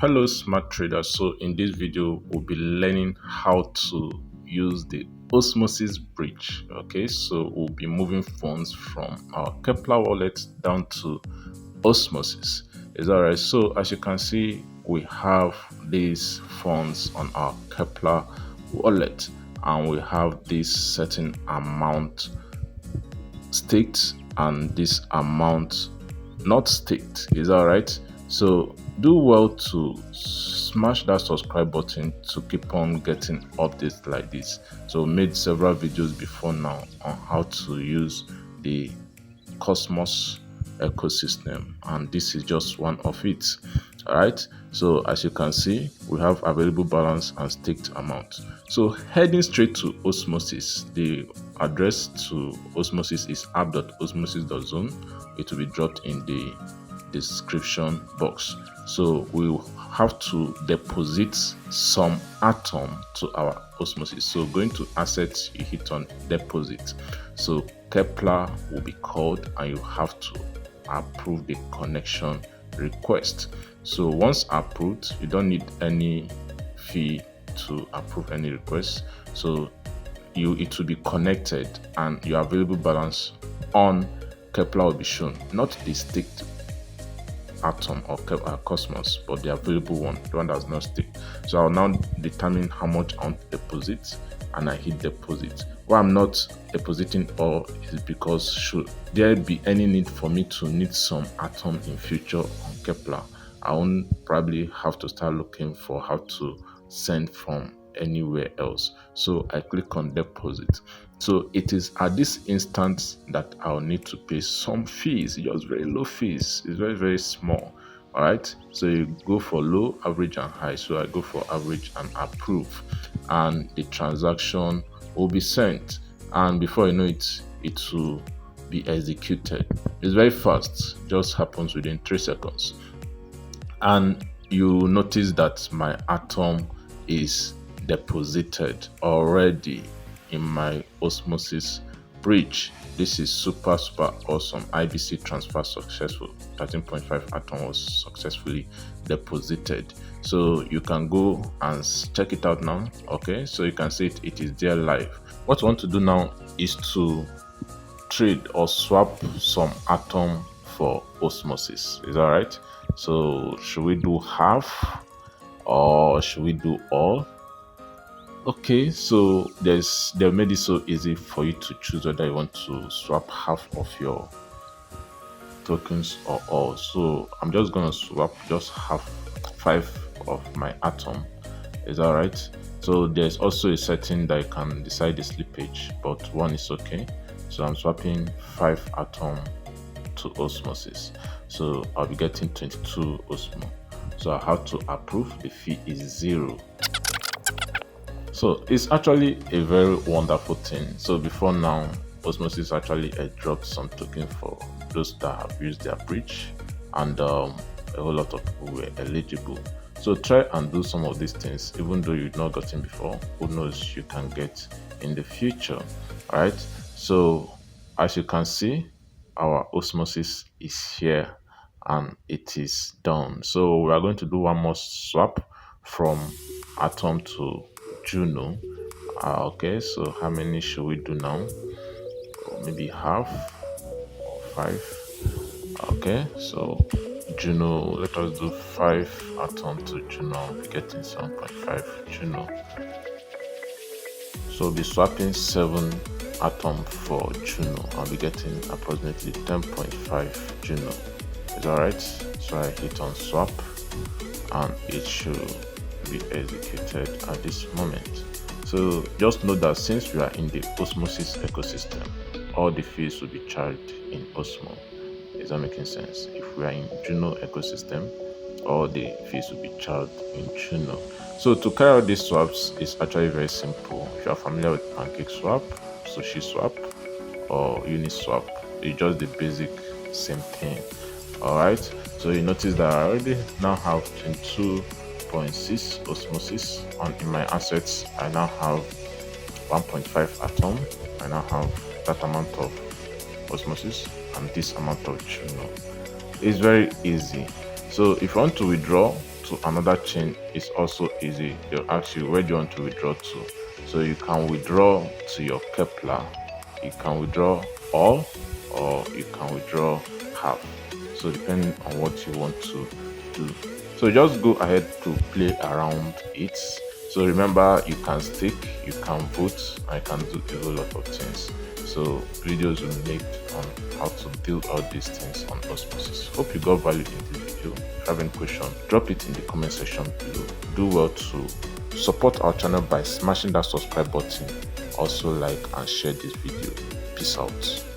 Hello smart trader. So in this video we'll be learning how to use the osmosis bridge. Okay, so we'll be moving funds from our Kepler wallet down to osmosis. Is that right? So as you can see, we have these funds on our Kepler wallet and we have this certain amount staked and this amount not staked. Is that right? So do well to smash that subscribe button to keep on getting updates like this. So made several videos before now on how to use the Cosmos ecosystem, and this is just one of it. All right, so as you can see, we have available balance and staked amount. So heading straight to osmosis, the address to osmosis is app.osmosis.zone. It will be dropped in the description box. So we will have to deposit some atom to our osmosis. So going to assets, you hit on deposit. So Kepler will be called and you have to approve the connection request. So once approved, you don't need any fee to approve any request. So it will be connected and your available balance on Kepler will be shown, not the staked atom or Cosmos, but the available one, the one that's not staked. So I'll now determine how much I want to deposit and I hit deposit. Why I'm not depositing all is because should there be any need for me to need some atom in future on Kepler, I won't probably have to start looking for how to send from anywhere else. So I click on deposit. So it is at this instance that I'll need to pay some fees, just very low fees. It's very, very small. All right, so you go for low, average, and high. So I go for average and approve, and the transaction will be sent. And before you know it, it will be executed. It's very fast, just happens within 3 seconds. And you notice that my atom is deposited already in my osmosis bridge. This is super awesome. IBC transfer successful. 13.5 atom was successfully deposited. So you can go and check it out now. Okay, so you can see it is there live. What we want to do now is to trade or swap some atom for osmosis. Is that right? So should we do half or should we do all? Okay, so they made it so easy for you to choose whether you want to swap half of your tokens or all. So I'm just gonna swap just half, 5 of my atom. Is that right? So there's also a setting that you can decide the slippage, but 1 is okay. So I'm swapping 5 atom to osmosis. So I'll be getting 22 osmo. So I have to approve. The fee is 0. So it's actually a very wonderful thing. So before now, osmosis actually dropped some token for those that have used their bridge, and a whole lot of people were eligible. So try and do some of these things, even though you've not gotten before. Who knows, you can get in the future. All right, so as you can see, our osmosis is here and it is done. So we are going to do one more swap from atom to Juno. Okay, so how many should we do now? Maybe half or 5. Okay, so Juno, let us do 5 atom to Juno. We're getting 7.5 Juno. So we'll be swapping 7 atom for Juno. I'll be getting approximately 10.5 Juno. Is that right? So I hit on swap and it should be executed at this moment. So just note that since we are in the osmosis ecosystem, all the fees will be charged in Osmo. Is that making sense? If we are in Juno ecosystem, all the fees will be charged in Juno. So to carry out these swaps is actually very simple. If you are familiar with PancakeSwap, SushiSwap, or Uniswap, it's just the basic same thing. Alright, so you notice that I already now have 22.6 osmosis, and in my assets I now have 1.5 atom. I now have that amount of osmosis and this amount of Juno. It's very easy. So if you want to withdraw, to another chain is also easy. They'll ask you where do you want to withdraw to. So you can withdraw to your Kepler, you can withdraw all, or you can withdraw half. So depending on what you want to do. So just go ahead to play around it. So remember, you can stake, you can vote, and you can do a whole lot of things. So videos will be made on how to build all these things on Osmosis. Hope you got value in this video. If you have any question, drop it in the comment section below. Do well to support our channel by smashing that subscribe button. Also like and share this video. Peace out.